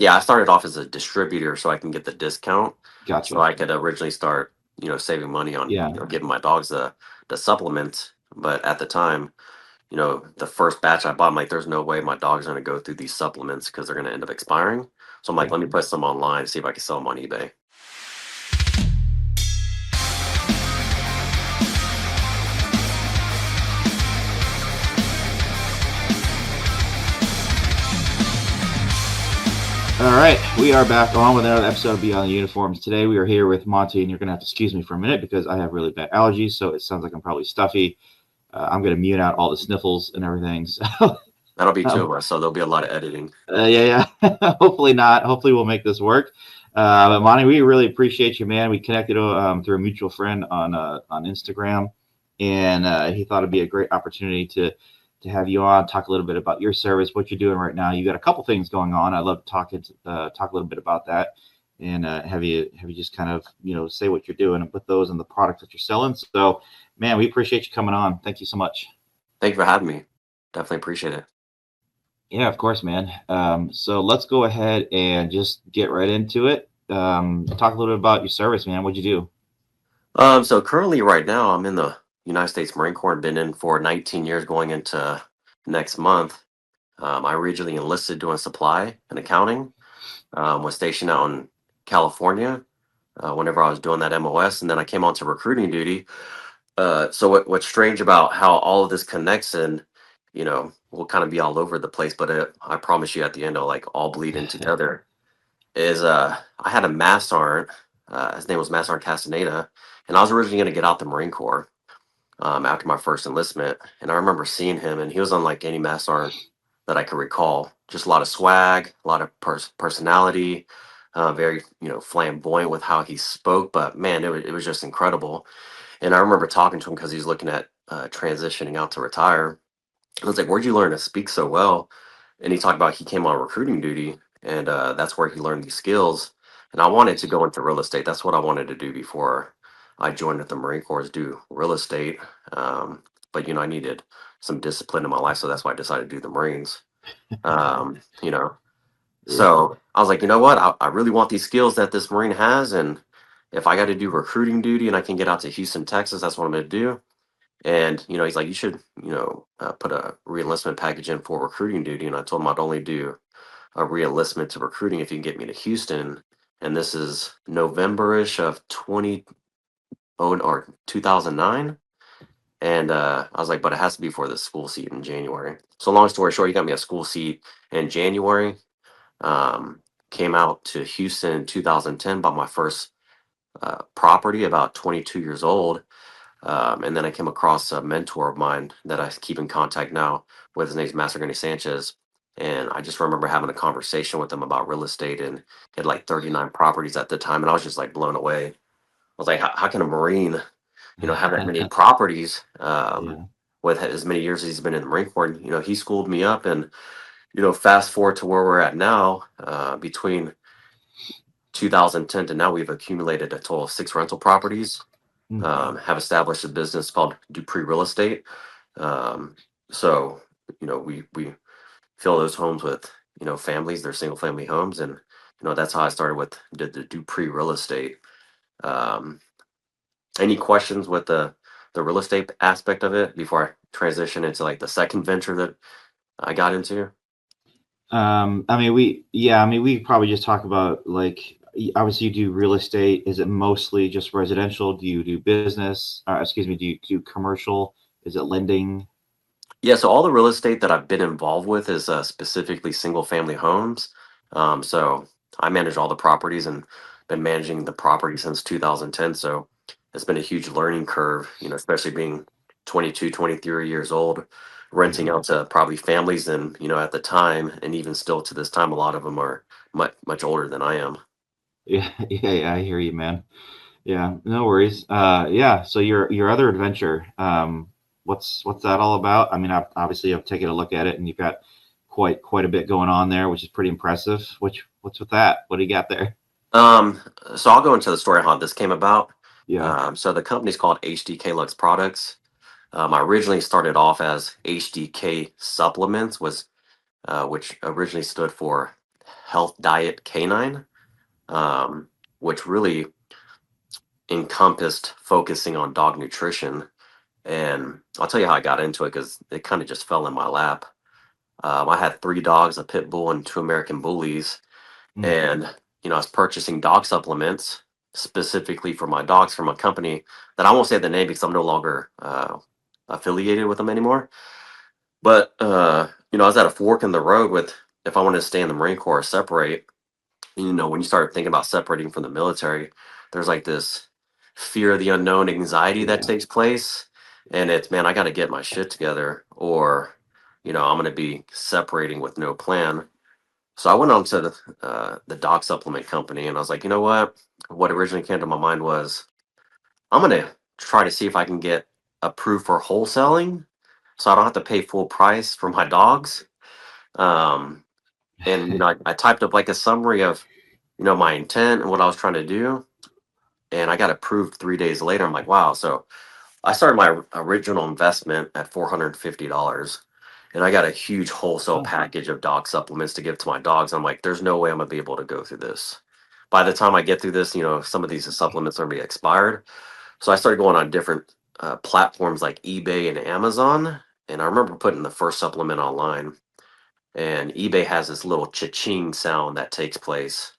Yeah, I started off as a distributor so I can get the discount. So Gotcha. I could originally start, saving money on, Yeah. giving my dogs the supplement. But at the time, the first batch I bought, I'm like, there's no way my dog's gonna go through these supplements because they're gonna end up expiring. So I'm like, Yeah. let me put some online, see if I can sell them on eBay. All right, we are back on with another episode of Beyond the Uniforms. Today we are here with Monty, and you're going to have to excuse me for a minute because I have really bad allergies, so it sounds like I'm probably stuffy. I'm going to mute out all the sniffles and everything. So, That'll be two um, of us, so there'll be a lot of editing. yeah. Hopefully not. Hopefully we'll make this work. But Monty, we really appreciate you, man. We connected through a mutual friend on Instagram, and he thought it'd be a great opportunity to have you on, talk a little bit about your service, what you're doing right now. You got a couple things going on. I'd love to talk a little bit about that, and have you just kind of say what you're doing with those and the products that you're selling. So, man, we appreciate you coming on. Thank you so much. Thank you for having me. Definitely appreciate it. Yeah, of course, man. So let's go ahead and just get right into it. Talk a little bit about your service, man. What'd you do? So currently, right now, I'm in the United States Marine Corps and been in for 19 years, going into next month. I originally enlisted doing supply and accounting. Was stationed out in California whenever I was doing that MOS, and then I came on to recruiting duty. So what's strange about how all of this connects, and we'll kind of be all over the place, but I promise you, at the end, it'll like all bleed in together. Is I had a mass sergeant. His name was Mass Sergeant Castaneda, and I was originally going to get out the Marine Corps after my first enlistment. And I remember seeing him, and he was unlike any mass sergeant that I could recall. Just a lot of swag, a lot of personality, very flamboyant with how he spoke. But man, it was just incredible. And I remember talking to him because he was looking at transitioning out to retire. I was like, "Where'd you learn to speak so well?" And he talked about he came on recruiting duty, and that's where he learned these skills. And I wanted to go into real estate. That's what I wanted to do before I joined the Marine Corps, is do real estate. But I needed some discipline in my life, so that's why I decided to do the Marines. Um, you know, Yeah. so I was like, you know what? I really want these skills that this Marine has, and if I got to do recruiting duty and I can get out to Houston, Texas, that's what I'm going to do. And he's like, you should, put a reenlistment package in for recruiting duty. And I told him I'd only do a reenlistment to recruiting if you can get me to Houston. And this is November-ish of 2009. And I was like, but it has to be for the school seat in January. So long story short, he got me a school seat in January. Um, Came out to Houston in 2010, bought my first property about 22 years old. And then I came across a mentor of mine that I keep in contact now with. His name's Master Sgt. Sanchez. And I just remember having a conversation with him about real estate, and he had like 39 properties at the time. And I was just like blown away. I was like, how can a Marine, have that many properties Yeah. with as many years as he's been in the Marine Corps? And, he schooled me up. And, fast forward to where we're at now, between 2010 to now, we've accumulated a total of 6 rental properties. Mm. Have established a business called Dupree Real Estate. Um, so we fill those homes with families. They're single family homes, and that's how I started with the Dupree Real Estate. Um, any questions with the real estate aspect of it before I transition into like the second venture that I got into? I mean, we probably just talk about like obviously you do real estate. Is it mostly just residential? Do you do business? Excuse me, do you do commercial? Is it lending? Yeah, so all the real estate that I've been involved with is specifically single family homes. So I manage all the properties and been managing the property since 2010. So it's been a huge learning curve, especially being 22, 23 years old, renting Yeah. out to probably families. And, at the time, and even still to this time, a lot of them are much older than I am. Yeah, yeah, I hear you, man. Yeah, no worries. Yeah, so your other adventure, what's that all about? I mean, obviously I've taken a look at it, and you've got quite a bit going on there, which is pretty impressive. What's with that? What do you got there? Um, so I'll go into the story how this came about. Yeah. So the company's called HDK Lux Products. I originally started off as HDK Supplements, which originally stood for Health Diet Canine, um, which really encompassed focusing on dog nutrition. And I'll tell you how I got into it because it kind of just fell in my lap. I had three dogs, a pit bull and two American bullies, Mm. and I was purchasing dog supplements specifically for my dogs from a company that I won't say the name because I'm no longer affiliated with them anymore. But I was at a fork in the road with if I wanted to stay in the Marine Corps or separate. When you start thinking about separating from the military, there's like this fear of the unknown anxiety that Yeah. takes place. And it's, man, I got to get my shit together or, I'm going to be separating with no plan. So I went on to the dog supplement company and I was like, you know what? What originally came to my mind was I'm going to try to see if I can get approved for wholesaling so I don't have to pay full price for my dogs. Um, and I typed up like a summary of my intent and what I was trying to do, and I got approved 3 days later. I'm like, wow. So I started my original investment at $450, and I got a huge wholesale Oh. package of dog supplements to give to my dogs. I'm like, there's no way I'm gonna be able to go through this. By the time I get through this, some of these supplements are gonna be expired. So I started going on different platforms like eBay and Amazon, and I remember putting the first supplement online. And eBay has this little cha-ching sound that takes place.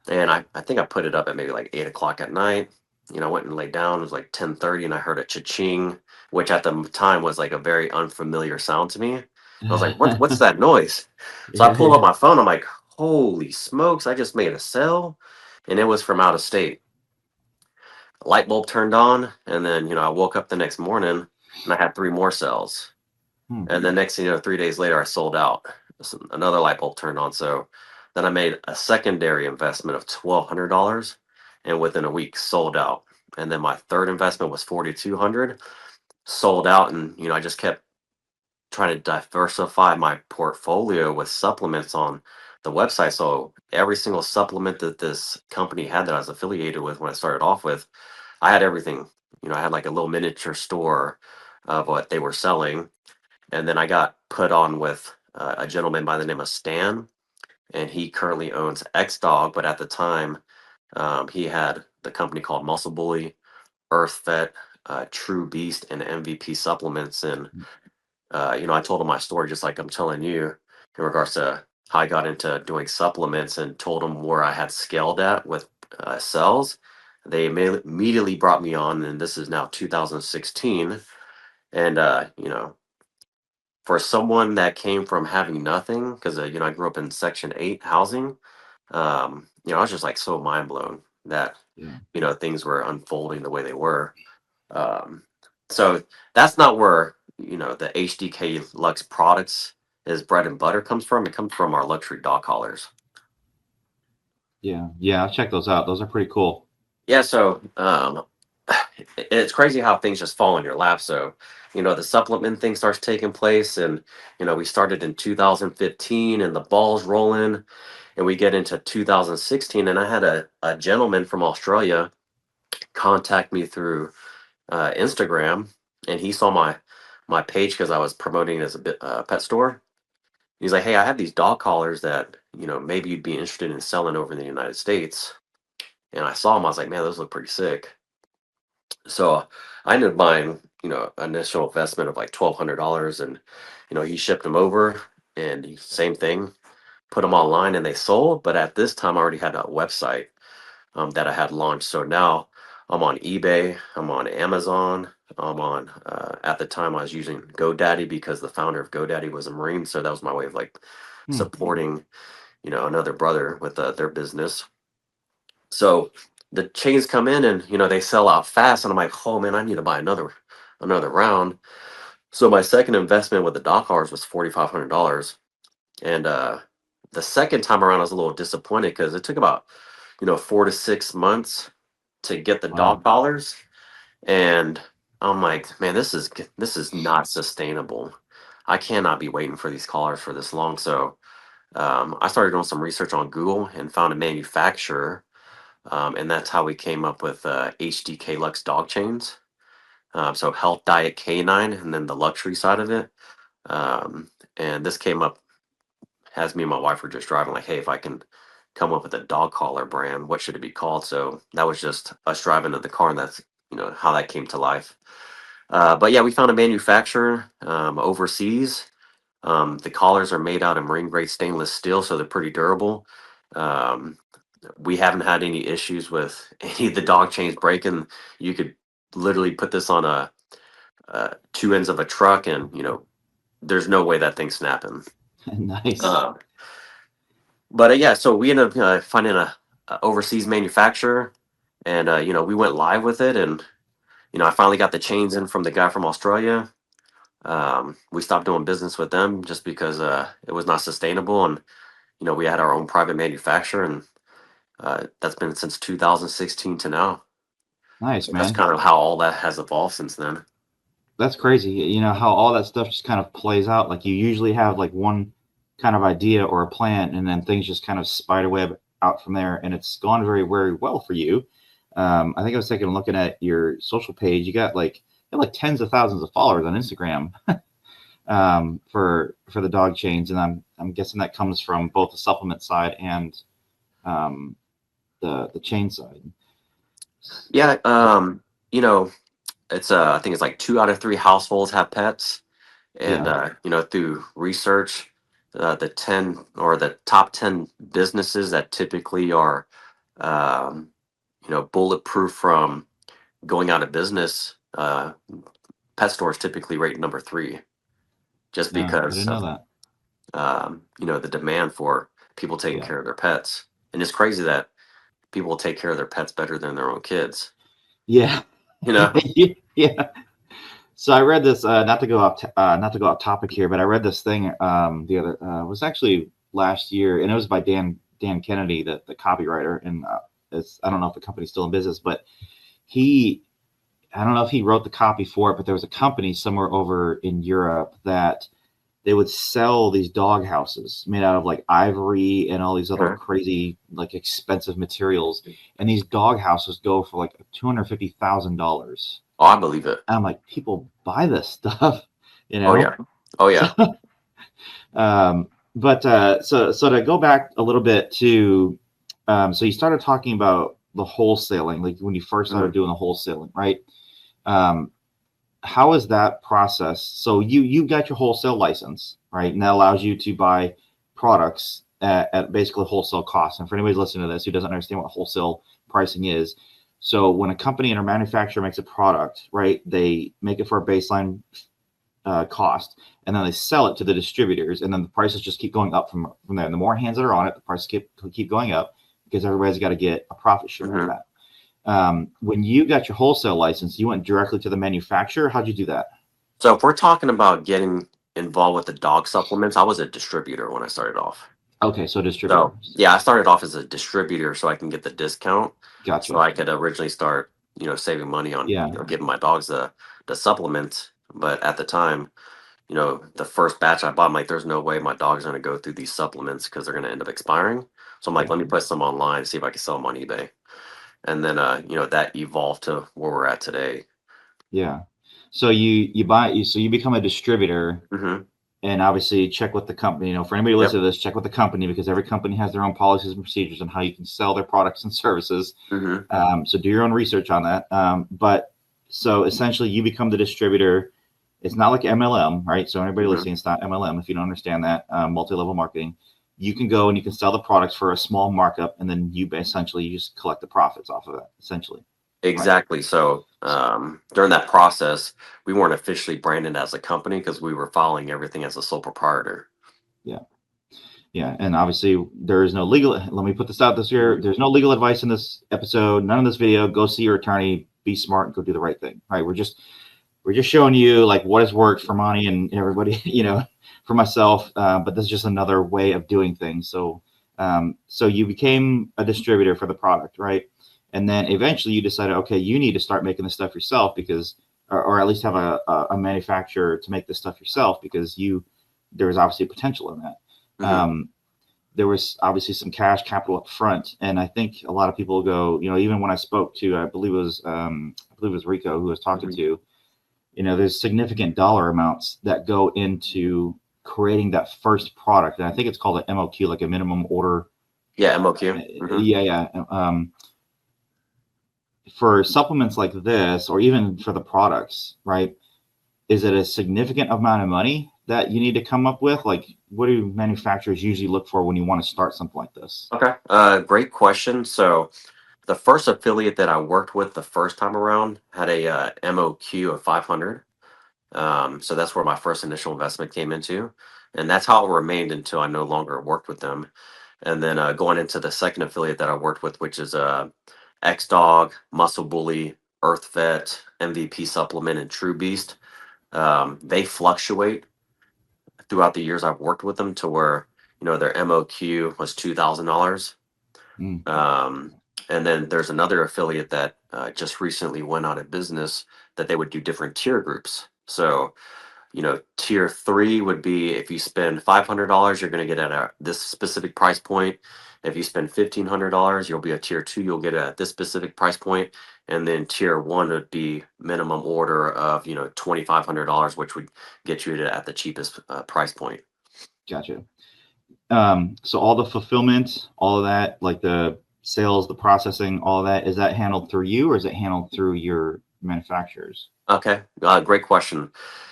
And I think I put it up at maybe like 8 o'clock at night. I went and laid down. It was like 10:30, and I heard a cha-ching, which at the time was like a very unfamiliar sound to me. I was like, what's that noise? So I Yeah, pulled up yeah. my phone. I'm like, holy smokes, I just made a sale. And it was from out of state. A light bulb turned on, and then, I woke up the next morning and I had three more sales. Hmm. And then next thing you know, 3 days later, I sold out. Another light bulb turned on. So then I made a secondary investment of $1,200, and within a week, sold out. And then my third investment was 4,200, sold out, and I just kept trying to diversify my portfolio with supplements on the website. So every single supplement that this company had that I was affiliated with when I started off with, I had everything. I had like a little miniature store of what they were selling, and then I got put on with a gentleman by the name of Stan, and he currently owns X Dog. But at the time, he had the company called Muscle Bully, Earth Vet, True Beast, and MVP supplements. And I told him my story just like I'm telling you in regards to how I got into doing supplements, and told him where I had scaled at with cells. They immediately brought me on, and this is now 2016. And for someone that came from having nothing, because I grew up in Section 8 housing, I was just like so mind blown that Yeah. things were unfolding the way they were. Um, so that's not where the HDK Lux products is bread and butter comes from. It comes from our luxury dog collars. Yeah. Yeah. I'll check those out. Those are pretty cool. Yeah, so it's crazy how things just fall in your lap. So, the supplement thing starts taking place, and we started in 2015, and the ball's rolling, and we get into 2016, and I had a gentleman from Australia contact me through Instagram, and he saw my page because I was promoting it as a pet store. He's like, "Hey, I have these dog collars that maybe you'd be interested in selling over in the United States." And I saw them. I was like, "Man, those look pretty sick." So I ended up buying, initial investment of like $1,200, and he shipped them over, and same thing, put them online, and they sold. But at this time, I already had a website that I had launched. So now I'm on eBay, I'm on Amazon, I'm on. At the time, I was using GoDaddy because the founder of GoDaddy was a Marine, so that was my way of like Hmm. supporting, another brother with their business. So the chains come in, and they sell out fast, and I'm like, oh man, I need to buy another round. So my second investment with the dock cars was $4,500, and the second time around I was a little disappointed because it took about 4 to 6 months to get the Wow. dog collars, and I'm like, man, this is not sustainable. I cannot be waiting for these collars for this long. So I started doing some research on Google and found a manufacturer, and that's how we came up with HDK Lux dog chains. So Health Diet Canine, and then the luxury side of it. And this came up as me and my wife were just driving, like, hey, if I can come up with a dog collar brand, what should it be called? So that was just us driving in the car, and that's how that came to life. But yeah, we found a manufacturer overseas. The collars are made out of marine grade stainless steel, so they're pretty durable. Um, we haven't had any issues with any of the dog chains breaking. You could literally put this on a two ends of a truck, and there's no way that thing's snapping. Nice. Uh, but yeah, so we ended up finding a overseas manufacturer, and we went live with it, and I finally got the chains in from the guy from Australia. We stopped doing business with them just because it was not sustainable, and we had our own private manufacturer, and that's been since 2016 to now. Nice, And that's man. kind of how all that has evolved since then. That's crazy. You know how all that stuff just kind of plays out. Like you usually have like one kind of idea or a plan, and then things just kind of spider web out from there. And it's gone very, very well for you. I think I was taking a looking at your social page. You have like tens of thousands of followers on Instagram for the dog chains, and I'm guessing that comes from both the supplement side and um, the chain side. Yeah, it's I think it's like 2 out of 3 households have pets, and Yeah. through research, the top 10 businesses that typically are um, bulletproof from going out of business. Pet stores typically rate number 3, just No, I because didn't know of that. the demand for people taking Yeah. care of their pets. And it's crazy that people take care of their pets better than their own kids. Yeah. You know? Yeah. So I read this, not to go off topic here, but I read this thing the other it was actually last year, and it was by Dan Kennedy, the copywriter, and I don't know if the company's still in business, but he I don't know if he wrote the copy for it, but there was a company somewhere over in Europe that they would sell these dog houses made out of like ivory and all these other Uh-huh. crazy like expensive materials, and these dog houses go for like $250,000. Oh, I believe it. I'm like, people buy this stuff, you Oh know? yeah. Oh So, yeah. so to go back a little bit to, so you started talking about the wholesaling, like when you first hmm started doing the wholesaling, right? Um, how is that process? So you got your wholesale license, right? And that allows you to buy products at basically wholesale costs. And for anybody listening to this who doesn't understand what wholesale pricing is, so when a company and a manufacturer makes a product, right, they make it for a baseline cost, and then they sell it to the distributors, and then the prices just keep going up from there. And the more hands that are on it, the prices keep going up because everybody's got to get a profit share out of hmm that. When you got your wholesale license, you went directly to the manufacturer. How'd you do that? So if we're talking about getting involved with the dog supplements, I was a distributor when I started off. Okay, so distributor. So yeah, I started off as a distributor so I can get the discount, so Gotcha. I could originally start, saving money on, Yeah. giving my dogs the supplements. But at the time, the first batch I bought, I'm like, there's no way my dog's gonna go through these supplements because they're gonna end up expiring. So I'm like, Yeah. let me put some online, see if I can sell them on eBay. And then that evolved to where we're at today. Yeah. So you become a distributor, hmm and obviously check with the company. For anybody Yep. listening to this, check with the company because every company has their own policies and procedures on how you can sell their products and services. hmm So do your own research on that. But so essentially, you become the distributor. It's not like MLM, right? So anybody hmm listening, it's not MLM. If you don't understand that, multi-level marketing, you can go and you can sell the products for a small markup, and then you just collect the profits off of it, essentially, right? Exactly. So during that process, we weren't officially branded as a company because we were following everything as a sole proprietor. Yeah. Yeah, and obviously there is no legal. Let me put this out this year. hmm There's no legal advice in this episode. None of this video. Go see your attorney. Be smart and go do the right thing. Right? We're just showing you like what has worked for Monty and everybody. For myself. But this is just another way of doing things. So you became a distributor for the product, right? And then eventually you decided, okay, you need to start making this stuff yourself because, or at least have a manufacturer to make this stuff yourself because there was obviously potential in that. hmm There was obviously some cash capital up front, and I think a lot of people go, even when I spoke to, I believe it was Rico who I was talking hmm to, there's significant dollar amounts that go into creating that first product, and I think it's called an MOQ, like a minimum order. Yeah, MOQ. Yeah, yeah. For supplements like this, or even for the products, right? Is it a significant amount of money that you need to come up with? Like, what do manufacturers usually look for when you want to start something like this? Okay. Great question. So the first affiliate that I worked with the first time around had a MOQ of 500. So that's where my first initial investment came into, and that's how it remained until I no longer worked with them. And then going into the second affiliate that I worked with, which is X Dog, Muscle Bully, Earth Vet, MVP Supplement, and True Beast. They fluctuate throughout the years I've worked with them to where their MOQ was $2,000. Mm, Um, and then there's another affiliate that just recently went out of business that they would do different tier groups. So tier three would be if you spend $500, you're going to get at this specific price point. If you spend $1,500, you'll be a tier two, you'll get at this specific price point. And then tier one would be minimum order of, $2,500, which would get you at the cheapest price point. gotcha. So all the fulfillment, all of that, like the sales, the processing, all of that, is that handled through you or is it handled through your manufacturers? Okay, great question.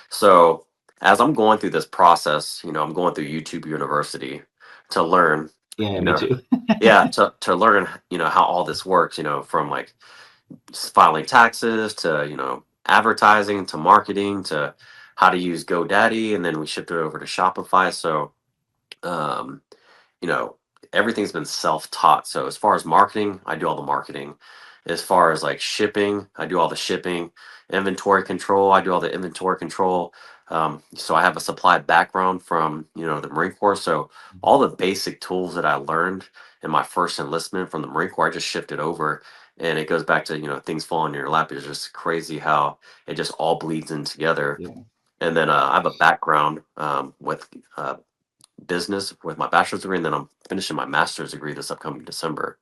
So as I'm going through this process, I'm going through YouTube University to learn, Yeah, you me know, too. yeah, to learn, how all this works, from like filing taxes to, advertising to marketing to how to use GoDaddy, and then we shipped it over to Shopify. So, um, you know, everything's been self-taught. So as far as marketing, I do all the marketing. As far as like shipping, I do all the shipping. Inventory control, I do all the inventory control. So I have a supply background from, the Marine Corps. So all the basic tools that I learned in my first enlistment from the Marine Corps, I just shifted over. And it goes back to, things falling in your lap. It's just crazy how it just all bleeds in together. Yeah. And then I have a background with business with my bachelor's degree, and then I'm finishing my master's degree this upcoming December.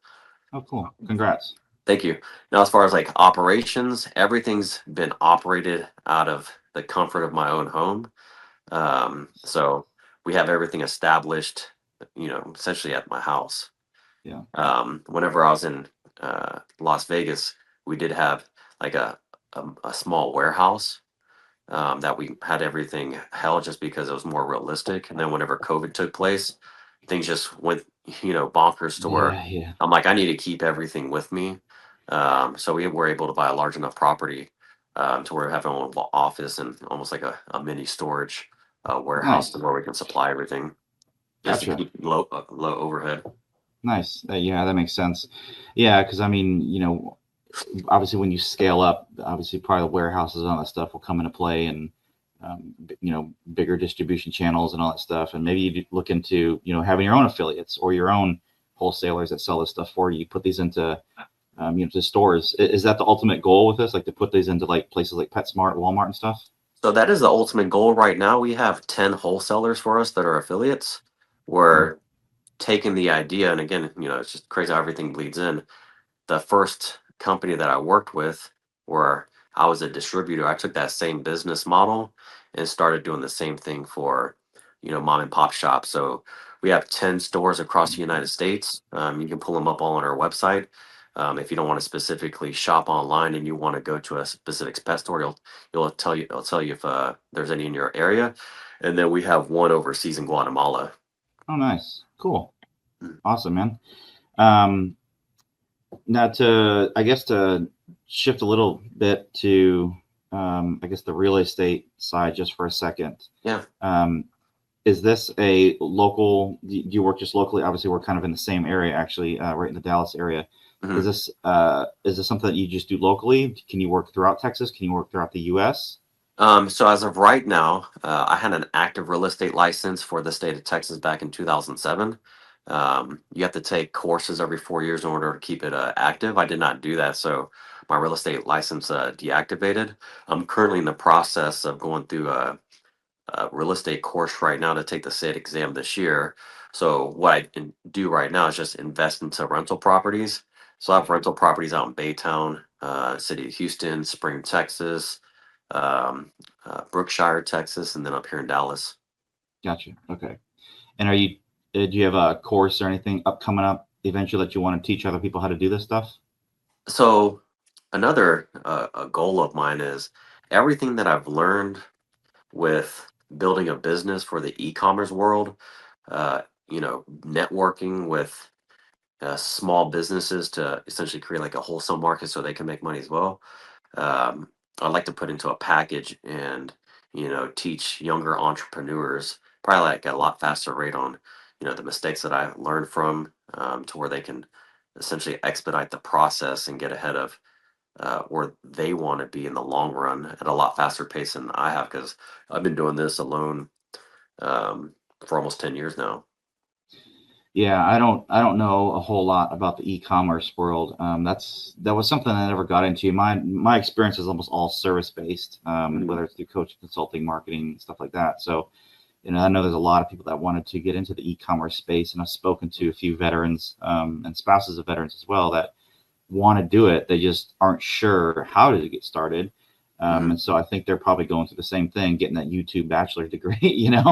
Oh, cool. Congrats. Thank you. Now, as far as like operations, everything's been operated out of the comfort of my own home. So we have everything established, essentially at my house. Yeah. Whenever I was in Las Vegas, we did have like a small warehouse that we had everything held just because it was more realistic. And then whenever COVID took place, things just went, bonkers to where Yeah. Yeah. I'm like, I need to keep everything with me. So we were able to buy a large enough property to where we have our own office and almost like a mini storage warehouse to Nice. where we can supply everything just to Gotcha. keep low overhead. Nice. Yeah, that makes sense. Yeah, because I mean, obviously when you scale up, obviously probably the warehouses and all that stuff will come into play, and bigger distribution channels and all that stuff. And maybe you look into having your own affiliates or your own wholesalers that sell this stuff for you. Put these into to stores. Is that the ultimate goal with this? Like to put these into like places like PetSmart, Walmart, and stuff? So that is the ultimate goal right now. We have 10 wholesalers for us that are affiliates. Mm, We're taking the idea, and again, it's just crazy how everything bleeds in. The first company that I worked with, where I was a distributor, I took that same business model and started doing the same thing for, mom and pop shops. So we have 10 stores across the United States. You can pull them up all on our website. If you don't want to specifically shop online and you want to go to a specific pet store, it'll tell you if there's any in your area. And then we have one overseas in Guatemala. oh, nice. Cool. Mm. Awesome, man. Um, Now I guess to shift a little bit to, I guess the real estate side just for a second. Yeah. Is this a local, do you work just locally? Obviously we're kind of in the same area, actually, right in the Dallas area. Mhm. Is this something that you just do locally? Can you work throughout Texas? Can you work throughout the US? So as of right now, I had an active real estate license for the state of Texas back in 2007. You have to take courses every 4 years in order to keep it active. I did not do that, so my real estate license deactivated. I'm currently in the process of going through a real estate course right now to take the state exam this year. So what do right now is just invest into rental properties. So I have rental properties out in Baytown, city of Houston, Spring, Texas, Brookshire, Texas, and then up here in Dallas. Gotcha. Okay. And do you have a course or anything coming up eventually that you want to teach other people how to do this stuff? So another a goal of mine is everything that I've learned with building a business for the e-commerce world, uh, networking with small businesses to essentially create like a wholesale market so they can make money as well. um, I'd like to put into a package and teach younger entrepreneurs probably like at a lot faster rate on the mistakes that I learned from, to where they can essentially expedite the process and get ahead of where they want to be in the long run at a lot faster pace than I have, because I've been doing this alone um, for almost 10 years now. Yeah, I don't know a whole lot about the e-commerce world. That was something I never got into. My experience is almost all service based, Mhm. whether it's through coaching, consulting, marketing, stuff like that. So, I know there's a lot of people that wanted to get into the e-commerce space, and I've spoken to a few veterans and spouses of veterans as well that want to do it. They just aren't sure how to get started. Mhm. And so I think they're probably going through the same thing, getting that YouTube bachelor's degree, Yeah,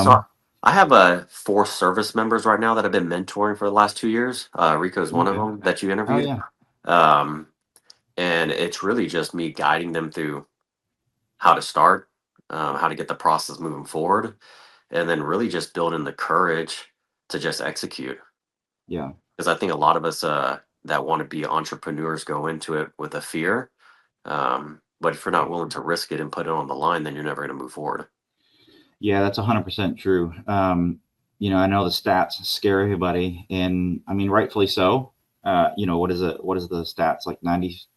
so Um, I have four service members right now that I've been mentoring for the last 2 years. Rico is one of okay. them that you Oh interviewed. yeah. Um, and it's really just me guiding them through how to start, how to get the process moving forward, and then really just building the courage to just execute. Yeah. Because I think a lot of us that want to be entrepreneurs go into it with a fear. But if you're not willing to risk it and put it on the line, then you're never going to move forward. Yeah, that's 100% true. I know the stats scare everybody, and I mean, rightfully so. What is it? What is the stats? Like 95%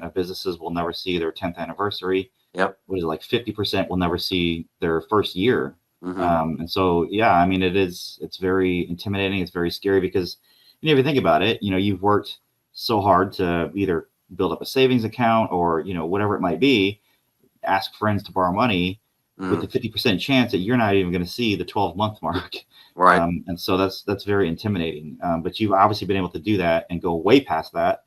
of businesses will never see their 10th anniversary. Yep. What is it? Like 50% will never see their first year. Hmm. And so, yeah, I mean, it's very intimidating. It's very scary because, if you think about it, you've worked so hard to either build up a savings account or, whatever it might be, ask friends to borrow money with the Hmm. 50% chance that you're not even going to see the 12-month mark. Right. And so that's very intimidating. But you've obviously been able to do that and go way past that.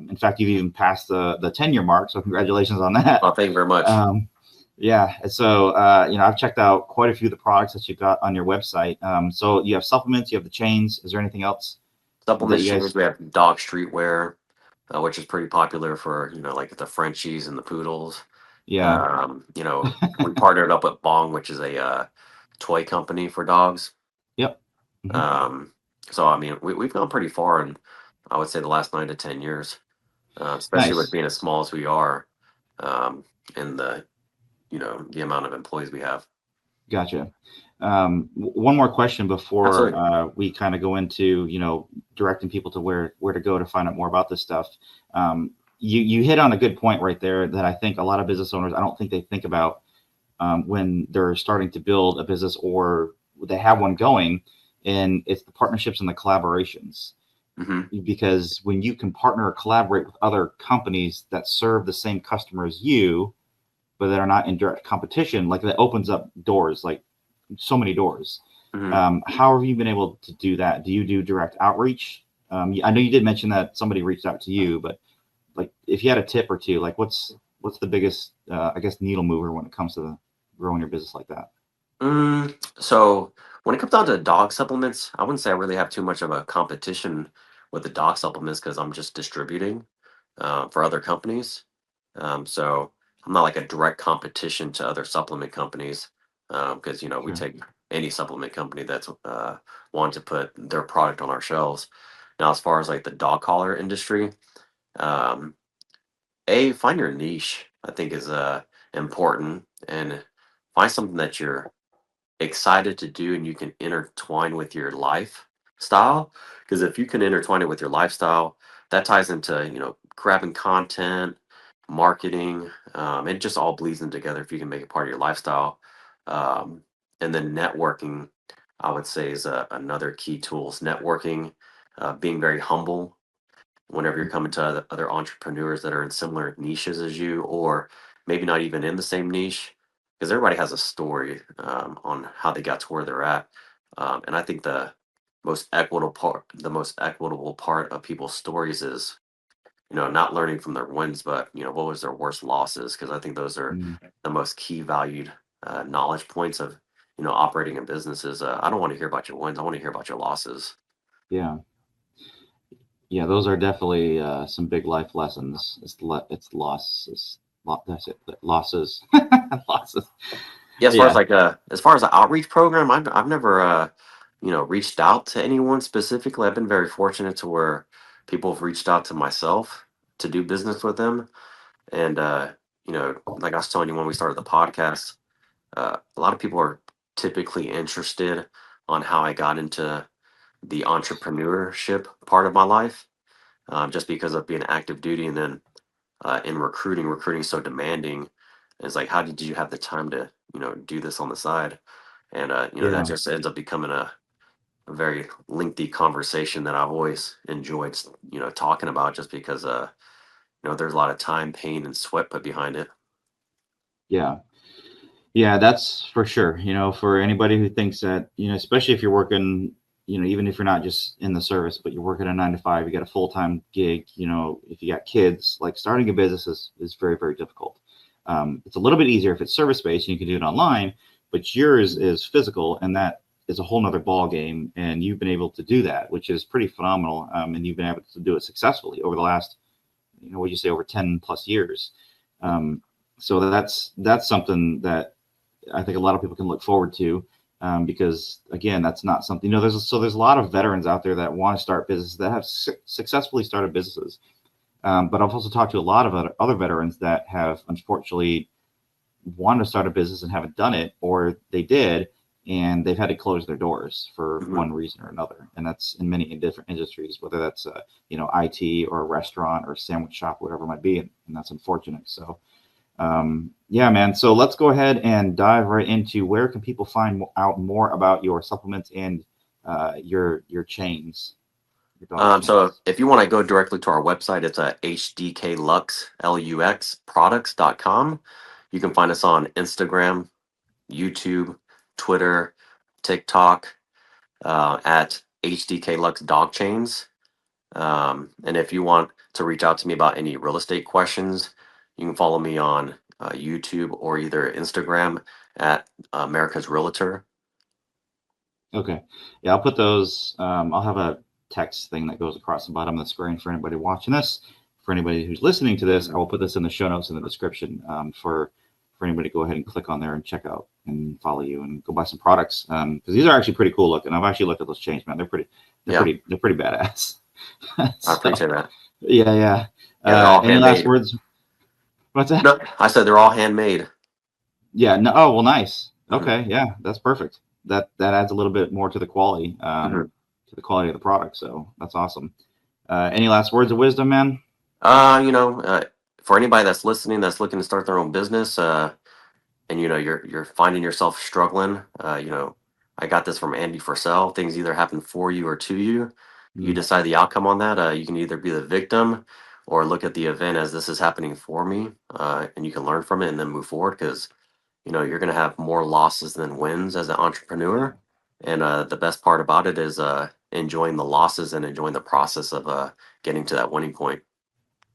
In fact, you've even passed the 10-year mark. So congratulations on that. Well, thank you very much. Um, yeah. And so, I've checked out quite a few of the products that you've got on your website. So you have supplements, you have the chains. Is there anything else that Supplements you change. guys? We have dog streetwear, which is pretty popular for like the Frenchies and the poodles. Yeah. We partnered up with Bong, which is a toy company for dogs. Yep. Hmm. Um, so I mean, we've gone pretty far in, I would say, the last 9 to 10 years, especially with Nice. being as small as we are, um, and the amount of employees we have. Gotcha. One more question before Absolutely. we kind of go into, directing people to where to go to find out more about this stuff. You hit on a good point right there that I think a lot of business owners, I don't think they think about when they're starting to build a business or they have one going, and it's the partnerships and the collaborations. Hmm. Because when you can partner or collaborate with other companies that serve the same customer as you, but that are not in direct competition, like that opens up doors, like so many doors. Hmm. How have you been able to do that? Do you do direct outreach? I know you did mention that somebody reached out to you, but like if you had a tip or two, like what's the biggest, I guess, needle mover when it comes to growing your business like that? So when it comes down to dog supplements, I wouldn't say I really have too much of a competition with the dog supplements because I'm just distributing for other companies. So I'm not like a direct competition to other supplement companies, because we Sure. take any supplement company that's wanting to put their product on our shelves. Now, as far as like the dog collar industry, um, find your niche. I think is important, and find something that you're excited to do and you can intertwine with your lifestyle. Because if you can intertwine it with your lifestyle, that ties into grabbing content, marketing. It just all bleeds in together if you can make it part of your lifestyle. um, and then networking, I would say, is another key tools. Networking, being very humble whenever you're coming to other entrepreneurs that are in similar niches as you, or maybe not even in the same niche, because everybody has a story on how they got to where they're at. And I think the most equitable part of people's stories is not learning from their wins, but what was their worst losses, because I think those are Mm, the most key valued knowledge points of operating a business is I don't want to hear about your wins. I want to hear about your losses. Yeah. Yeah, those are definitely some big life lessons. It's losses. That's it. Losses. Losses. Yeah, Yeah. as far as the outreach program, I've never reached out to anyone specifically. I've been very fortunate to where people have reached out to myself to do business with them. And like I was telling you when we started the podcast, a lot of people are typically interested on how I got into the entrepreneurship part of my life, just because of being active duty, and then in recruiting is so demanding. It's like, how did you have the time to do this on the side? And that Yeah. just ends up becoming a very lengthy conversation that I've always enjoyed, talking about, just because there's a lot of time, pain, and sweat put behind it. Yeah. Yeah, that's for sure. For anybody who thinks that, especially if you're working, even if you're not just in the service, but you're working a 9 to 5, you got a full-time gig, if you got kids, like starting a business is very, very difficult. It's a little bit easier if it's service-based and you can do it online, but yours is physical, and that is a whole nother ball game. And you've been able to do that, which is pretty phenomenal. And you've been able to do it successfully over the last, what you say, over 10 plus years. So that's something that I think a lot of people can look forward to, because again, that's not something, there's a lot of veterans out there that want to start businesses, that have successfully started businesses. But I've also talked to a lot of other veterans that have unfortunately wanted to start a business and haven't done it, or they did and they've had to close their doors for Hmm. one reason or another. And that's in many different industries, whether that's IT or a restaurant or a sandwich shop, whatever it might be, and that's unfortunate. So yeah, man. So let's go ahead and dive right into where can people find out more about your supplements and your chains, your dog So chains. if you want to go directly to our website, it's hdklux products.com. You can find us on Instagram, YouTube, Twitter, TikTok, at HDK Lux Dog Chains. And if you want to reach out to me about any real estate questions, you can follow me on YouTube or either Instagram at America's Realtor. Okay. Yeah, I'll put those. I'll have a text thing that goes across the bottom of the screen for anybody watching this. For anybody who's listening to this, I will put this in the show notes in the description, for anybody to go ahead and click on there and check out and follow you and go buy some products, because these are actually pretty cool looking. I've actually looked at those chains, man. Yeah, They're pretty badass. I So appreciate that. yeah, yeah. Yeah, they're all Any last handmade. words? What's that? No, I said they're all handmade. Yeah. No. Oh, well, nice. Hmm. Okay. Yeah, that's perfect. That adds a little bit more to the quality, Hmm. to the quality of the product. So that's awesome. Any last words of wisdom, man? Uh, you know, uh, for anybody that's listening, that's looking to start their own business, and you're finding yourself struggling, I got this from Andy Forsell. Things either happen for you or to you. You Mm, decide the outcome on that. You can either be the victim or look at the event as this is happening for me, and you can learn from it and then move forward, because you're going to have more losses than wins as an entrepreneur. And the best part about it is enjoying the losses and enjoying the process of getting to that winning point.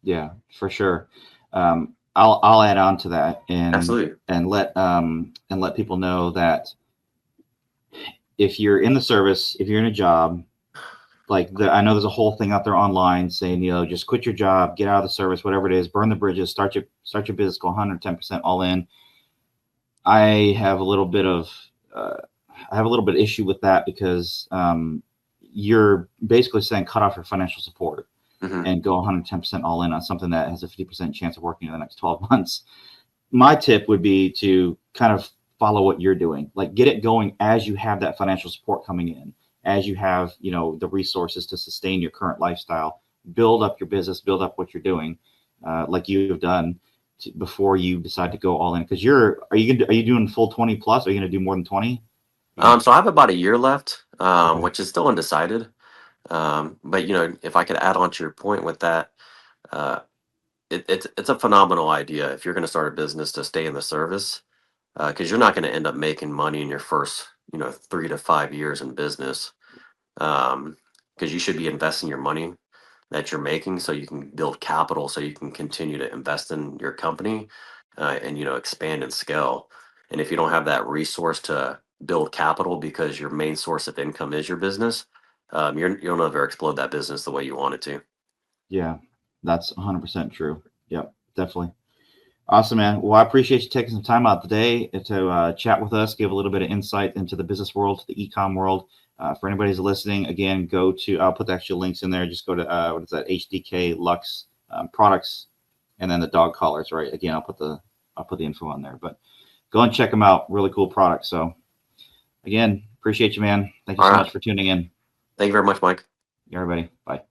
yeah, for sure. I'll add on to that Absolutely. and let people know that if you're in the service, if you're in a job, I know there's a whole thing out there online saying, just quit your job, get out of the service, whatever it is, burn the bridges, start your business, go 110% all in. I have a little bit of issue with that, because you're basically saying cut off your financial support Hmm. and go 110% all in on something that has a 50% chance of working in the next 12 months. My tip would be to kind of follow what you're doing, like get it going as you have that financial support coming in, as you have, the resources to sustain your current lifestyle, build up your business, build up what you're doing, like you've done, before you decide to go all in. Because are you doing full 20 plus? Are you going to do more than 20? So I have about a year left, Okay. which is still undecided. But if I could add on to your point with that, uh, it's a phenomenal idea if you're going to start a business to stay in the service, because you're not going to end up making money in your first 3 to 5 years in business, because you should be investing your money that you're making so you can build capital so you can continue to invest in your company, and expand and scale. And if you don't have that resource to build capital because your main source of income is your business, you'll never explode that business the way you want it to. Yeah, that's 100% true. Yep, definitely. Awesome, man. Well, I appreciate you taking some time out today to chat with us, give a little bit of insight into the business world, the e-com world. For anybody who's listening, again, go to, I'll put the actual links in there. Just go to, what is that? HDK Lux products, and then the dog collars, right? Again, I'll put the info on there, but go and check them out. Really cool products. So again, appreciate you, man. Thank you so much for tuning in. Thank you very much, Mike. Everybody. Bye.